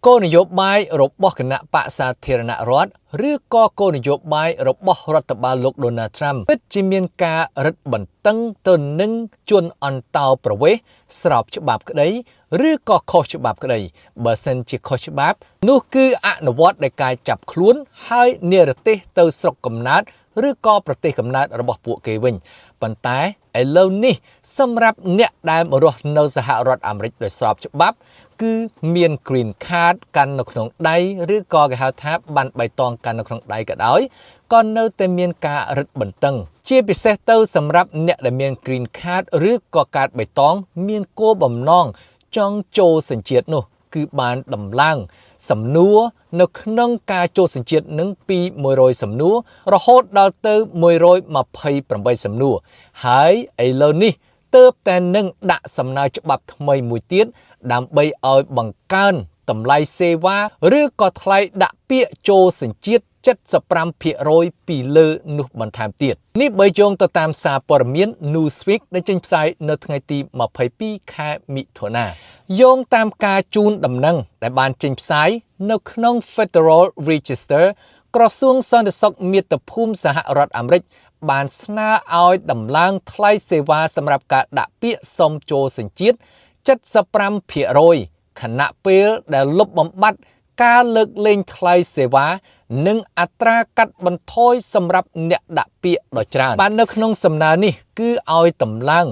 គោលនយោបាយរបស់គណៈបក្សសាធារណរដ្ឋឬក៏គោលនយោបាយរបស់រដ្ឋបាលលោក Donald Trump ពិតជាមានការរឹតបន្តឹងទៅនឹងជនអន្តោប្រវេសន៍ស្របច្បាប់ក្តីឬក៏ខុសច្បាប់ក្តីបើសិនជាខុសច្បាប់នោះគឺអនុវត្តដោយការចាប់ខ្លួនហើយនិរទេសទៅស្រុកកំណើតឬក៏ប្រទេសកំណើតរបស់ពួកគេវិញប៉ុន្តែឥឡូវនេះសម្រាប់អ្នកដែលរស់នៅសហរដ្ឋអាមេរិកដោយស្របច្បាប់គឺមាន green card កាន់នៅក្នុងដៃឬក៏គេហៅថាប័ណ្ណបៃតងកាន់នៅក្នុងដៃក៏ដោយក៏នៅតែមានការរឹតបន្តឹងជាពិសេសទៅសម្រាប់អ្នកដែលមាន green card ឬក៏កាតបៃតងមានគោលបំណងចង់ចូលសញ្ជាតិនោះគឺបានដំឡើងសំណួរនៅក្នុងការចូលសញ្ជាតិនឹងពី100សំណួររហូតដល់ទៅ128សំណួរហើយឥឡូវនេះទើបតែនឹងដាក់សំណើច្បាប់ថ្មីមួយទៀតដើម្បីឲ្យបង្កើនតម្លៃសេវាឬក៏ថ្លៃដាក់ពាក្យចូលសញ្ជាតិ75% ពីលើនោះបន្ថែមទៀតនេះបើយោងទៅតាមសារព័ត៌មាន Newsweek ដែលចេញផ្សាយនៅថ្ងៃទី22ខែមិថុនាយោងតាមការជូនដំណឹងដែលបានចេញផ្សាយនៅក្នុង Federal Register ក្រសួងសន្តិសុខមាតុភូមិសហរដ្ឋអាមេរិកបានស្នើឲ្យដំឡើងថ្លៃសេវាសម្រាប់ការដាក់ពាក្យសុំចូលសញ្ជាតិ75% ខណៈពេលដែលលុបបំបាត់ការលើកលែងថ្លៃសេវានិងអត្រាកាត់បន្ថយសម្រាប់អ្នកដាក់ពាក្យដ៏ច្រើនបាននៅក្នុងសំណើនេះគឺឲ្យតម្លើង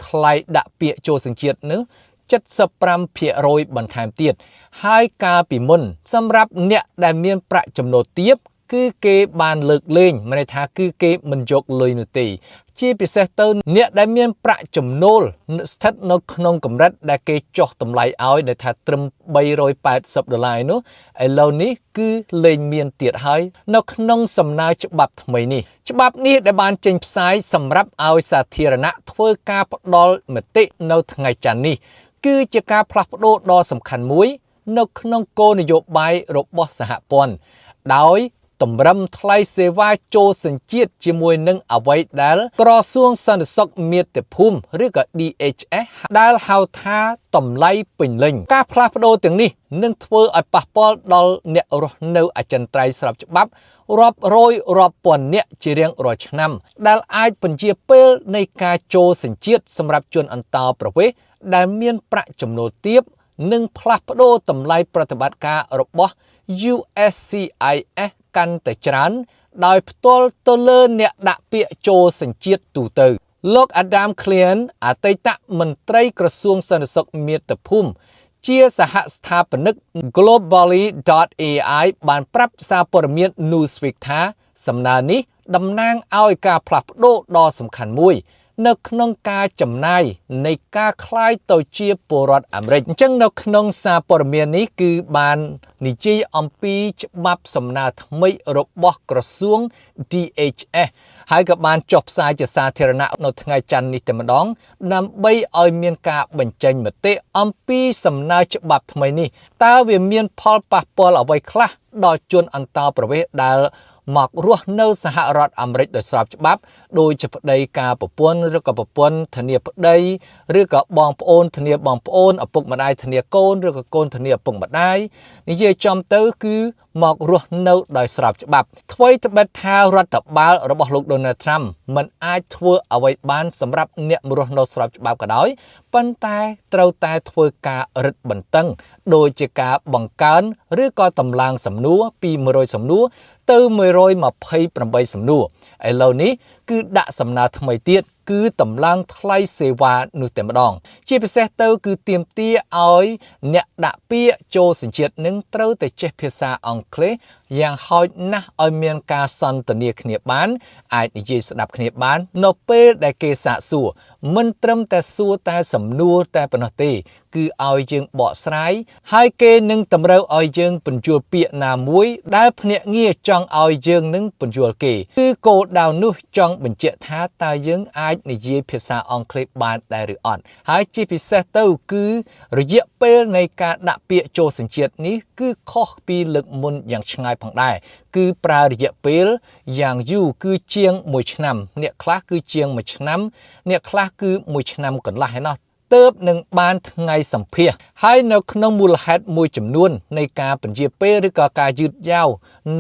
ថ្លៃដាក់ពាក្យចូលសញ្ជាតិនោះ75% បន្ថែមទៀតហើយកាលពីមុនសម្រាប់អ្នកដែលមានប្រាក់ចំណូលទាបគឺគេបានលើកលែងមានន័យថាគឺគេមិនយកលុយនោះទេជាពិសេសទៅអ្នកដែលមានប្រាក់ចំណូលស្ថិតនៅក្នុងកម្រិតដែលគេចុះតម្លៃឲ្យដែលថាត្រឹម$380នោះឥឡូវនេះគឺលែងមានទៀតហើយនៅក្នុងសំណើច្បាប់ថ្មីនេះច្បាប់នេះដែលបានចេញផ្សាយសម្រាប់ឲ្យសាធារណៈធ្វើការផ្ដល់មតិនៅថ្ងៃច័ន្ទនេះគឺជាការផ្លាស់ប្ដូរដ៏សំខាន់មួយនៅក្នុងគោលនយោបាយរបស់សហព័ន្ធដោយតម្រឹមថ្លៃសេវាចូលសញ្ជាតិជាមួយនឹងអ្វីដែលក្រសួងសន្តិសុខមាតុភូមិឬក៏ DHS ដែលហៅថាតម្លៃពេញលេញការផ្លាស់ប្ដូរទាំងនេះនឹងធ្វើឲ្យប៉ះពាល់ដល់អ្នករស់នៅអចិន្ត្រៃយ៍ស្របច្បាប់រាប់រយរាប់ពាន់នាក់ជារៀងរាល់ឆ្នាំដែលអាចពន្យាពេលនៃការចូលសញ្ជាតិសម្រាប់ជនអន្តោប្រវេសន៍ដែលមានប្រាក់ចំណូលទាបនិងផ្លាស់ប្ដូរតម្លៃប្រតិបត្តិការរបស់ USCIS កាន់តែច្រើនដោយផ្ទាល់ទៅលើអ្នកដាក់ពាក្យចូលសញ្ជាតិទូទៅលោក Adam Klein អតីតមន្ត្រីក្រសួងសន្តិសុខមាតុភូមិជាសហស្ថាបនិក Globally.ai បានប្រាប់សារព័ត៌មាន Newsweek ថាសំណើនេះតំណាងឲ្យការផ្លាស់ប្ដូរដ៏សំខាន់មួយនៅក្នុងការចំណាយនៃការคล้ายទៅជាពលរដ្ឋអាមេរិកអញ្ចឹងនៅក្នុងសារព័ត៌មាននេះគឺបាននិយាយអំពីច្បាប់សំណើថ្មីរបស់ក្រសួង DHS ហើយក៏បានចុះផ្សាយជាសាធារណៈនៅថ្ងៃច័ន្ទនេះតែម្ដងដើម្បីឲ្យមានការបញ្ចេញមតិអំពីសំណើច្បាប់ថ្មីនេះតើវាមានផលប៉ះពាល់អ្វីខ្លះដល់ជនអន្តោប្រវេសន៍ដែលមករស់នៅសហរដ្ឋអាមេរិកដោយស្របច្បាប់ដោយជាប្តីការប្រពន្ធឬក៏ប្រពន្ធធានាប្តីឬក៏បងប្អូនធានាបងប្អូនឪពុកម្ដាយធានាកូនឬក៏កូនធានាឪពុកម្ដាយនិយាយចំទៅគឺមករស់នៅដោយស្របច្បាប់ថ្មីត្បិតថារដ្ឋបាលរបស់លោក Donald Trump មិនអាចធ្វើអ្វីបានសម្រាប់អ្នករស់នៅស្របច្បាប់ក៏ដោយប៉ុន្តែត្រូវតែធ្វើការរឹតបន្តឹងដោយជាការបង្កើនឬក៏តម្លើងសំណួរពី100សំណួរទៅ128សំណួរឥឡូវនេះគឺដាក់សំណើថ្មីទៀតគឺតម្លើងថ្លៃសេវានោះតែម្ដងជាពិសេសទៅគឺទាមទារឲ្យអ្នកដាក់ពាក្យចូលសញ្ជាតិនឹងត្រូវតែចេះភាសាអង់គ្លេសយ៉ាងហោចណាស់ឲ្យមានការសន្ទនាគ្នាបានអាចនិយាយស្ដាប់គ្នាបាននៅពេលដែលគេសាកសួរមិនត្រឹមតែសួរតែសំណួរតែប៉ុណ្ណោះទេគឺឲ្យយើងបកស្រាយហើយគេនឹងតម្រូវឲ្យយើងបញ្យល់ពាក្យណាមួយដែលភ្នាក់ងារចង់ឲ្យយើងនឹងបញ្យល់គេគឺគោលដៅនោះចង់បញ្ជាក់ថាតើយើងអាចនិយាយភាសាអង់គ្លេសបានដែរឬអត់ហើយជាពិសេសទៅគឺរយៈពេលនៃការដាក់ពាក្យចូលសញ្ជាតិនេះគឺខុសពីលើកមុនយ៉ាងឆ្ងាយផងដែរគឺប្រើរយៈពេលយ៉ាងយូរគឺជាង1ឆ្នាំអ្នកខ្លះគឺជាង1ឆ្នាំអ្នកខ្លះគឺ1ឆ្នាំកន្លះឯណោះ ទើបនឹងបានថ្ងៃសម្ភាសហើយនៅក្នុងមូលហេតុមួយចំនួននៃការពន្យាពេលឬក៏ការយឺតយ៉ាវ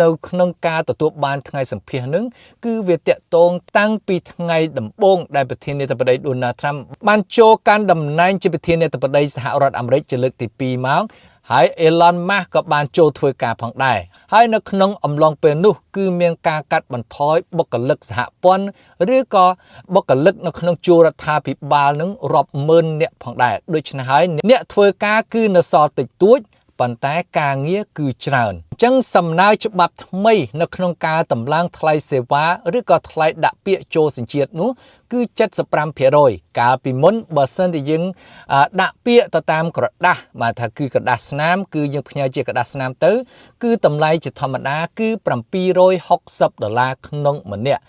នៅក្នុងការទទួលបានថ្ងៃសម្ភាសនឹងគឺវាតាក់ទងតាំងពីថ្ងៃដំបូងដែលប្រធានាធិបតី Donald Trump បានចូលកាន់តំណែងជាប្រធានាធិបតីសហរដ្ឋអាមេរិកជាលើកទី2មកហើយ Elon Musk ក៏បានចូលធ្វើការផងដែរហើយនៅក្នុងអំឡុងពេលនោះគឺមានការកាត់បន្ថយបុគ្គលិកសហព័ន្ធឬក៏បុគ្គលិកនៅក្នុងជួររដ្ឋាភិបាលនឹងរាប់ម៉ឺននាក់ផងដែរដូច្នេះហើយអ្នកធ្វើការគឺនៅសល់តិចតួចប៉ុន្តែការងារគឺច្រើនអញ្ចឹងសំណើច្បាប់ថ្មីនៅក្នុងការតម្លើងថ្លៃសេវាឬក៏ថ្លៃដាក់ពាក្យចូលសញ្ជាតិនោះគឺ 75% កាលពីមុនបើសិនជាយើងដាក់ពាក្យទៅតាមក្រដាស់មកថាគឺក្រដាស់ស្នាមគឺយើងផ្ញើជាក្រដាស់ស្នាមទៅគឺតម្លៃជាធម្មតាគឺ$760ក្នុងម្នាក់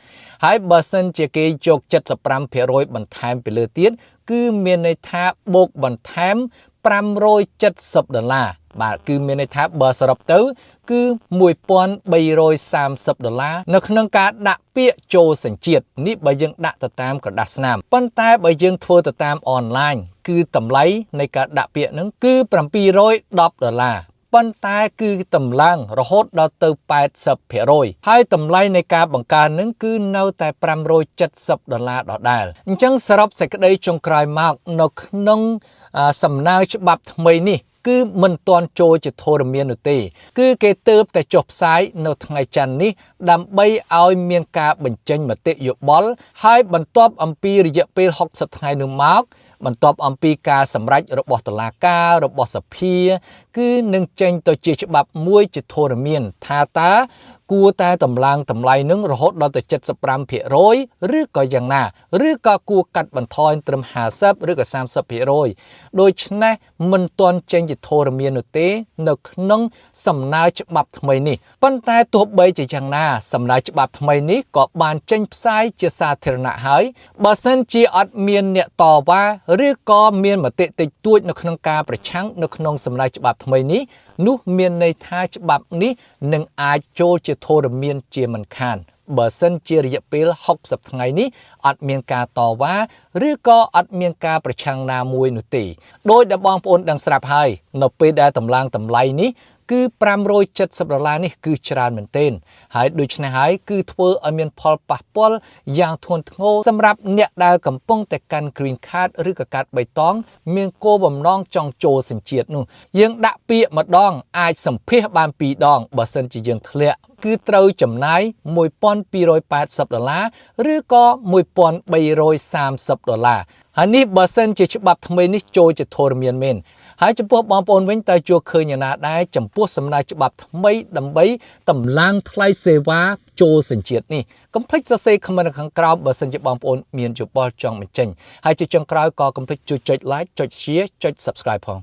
ហើយបើសិនជាគេយក 75% បន្ថែមពីលើទៀតគឺមានន័យថាបូកបន្ថែម$570បាទគឺមានន័យថាបើសរុបទៅគឺ$1330នៅក្នុងការដាក់ពាក្យចូលសញ្ជាតិនេះបើយើងដាក់ទៅតាមក្រដាស់ស្នាមប៉ុន្តែបើយើងធ្វើទៅតាមអនឡាញគឺតម្លៃនៃការដាក់ពាក្យហ្នឹងគឺ$710ប៉ុន្តែគឺតម្លើងរហូតដល់ទៅ 80% ហើយតម្លៃនៃការបង្កើននឹងគឺនៅតែ$570ដដែលអញ្ចឹងសរុបសេចក្តីចុងក្រោយមកនៅក្នុងសំណើច្បាប់ថ្មីនេះគឺមិនទាន់ចូលជាធរមាននោះទេគឺគេទើបតែចុះផ្សាយនៅថ្ងៃច័ន្ទនេះដើម្បីឲ្យមានការបញ្ចេញមតិយោបល់ហើយបន្ទាប់អំពីរយៈពេល60ថ្ងៃនោះមកបន្ទាប់អំពីការសម្រេចរបស់តុលាការរបស់សភាគឺនឹងចេញទៅជាច្បាប់មួយជាធរមានថាតើគួរតែតម្លើងតម្លៃនឹងរហូតដល់ទៅ 75% ឬក៏យ៉ាងណាឬក៏គួរកាត់បន្ថយត្រឹម 50 ឬក៏ 30% ដូច្នេះមិនទាន់ចេញជាធរមាននោះទេនៅក្នុងសំណើច្បាប់ថ្មីនេះប៉ុន្តែទោះបីជាយ៉ាងណាសំណើច្បាប់ថ្មីនេះក៏បានចេញផ្សាយជាសាធារណៈហើយបើសិនជាអត់មានអ្នកតវ៉ាឬក៏មានមតិតិចតួចនៅក្នុងការប្រឆាំងនៅក្នុងសំណើច្បាប់ថ្មីនេះនោះមានន័យថាច្បាប់នេះនឹងអាចចូលជាធរមានជាមិនខានបើសិនជារយៈពេល60ថ្ងៃនេះអត់មានការតវ៉ាឬក៏អត់មានការប្រឆាំងណាមួយនោះទេដោយដែលបងប្អូនដឹងស្រាប់ហើយនៅពេលដែលតម្លើងតម្លៃនេះគឺ$570នេះគឺច្រើនមែនទែនហើយដូច្នេះហើយគឺធ្វើឲ្យមានផលប៉ះពាល់យ៉ាងធ្ងន់ធ្ងរសម្រាប់អ្នកដែលកំពុងតែកាន់ Green Card ឬក៏កាតបៃតងមានគោលបំណងចង់ចូលសញ្ជាតិនោះយើងដាក់ពាក្យម្ដងអាចសម្ភាសបាន2ដងបើសិនជាយើងធ្លាក់គឺត្រូវចំណាយ$1280ឬក៏$1330ហើយនេះបើសិនជាច្បាប់ថ្មីនេះចូលជាធរមានមែនហើយចំពោះបងប្អូនវិញតើជួឃើញយ៉ាងណាដែរចំពោះសំណើច្បាប់ថ្មីដើម្បីតម្លើងថ្លៃសេវាចូលសញ្ជាតិនេះកុំភ្លេចសរសេរខមមិននៅខាងក្រោមបើសិនជាបងប្អូនមានយោបល់ចង់បញ្ចេញហើយជាចុងក្រោយក៏កុំភ្លេចជួយចុច like ចុច share ចុច subscribe ផង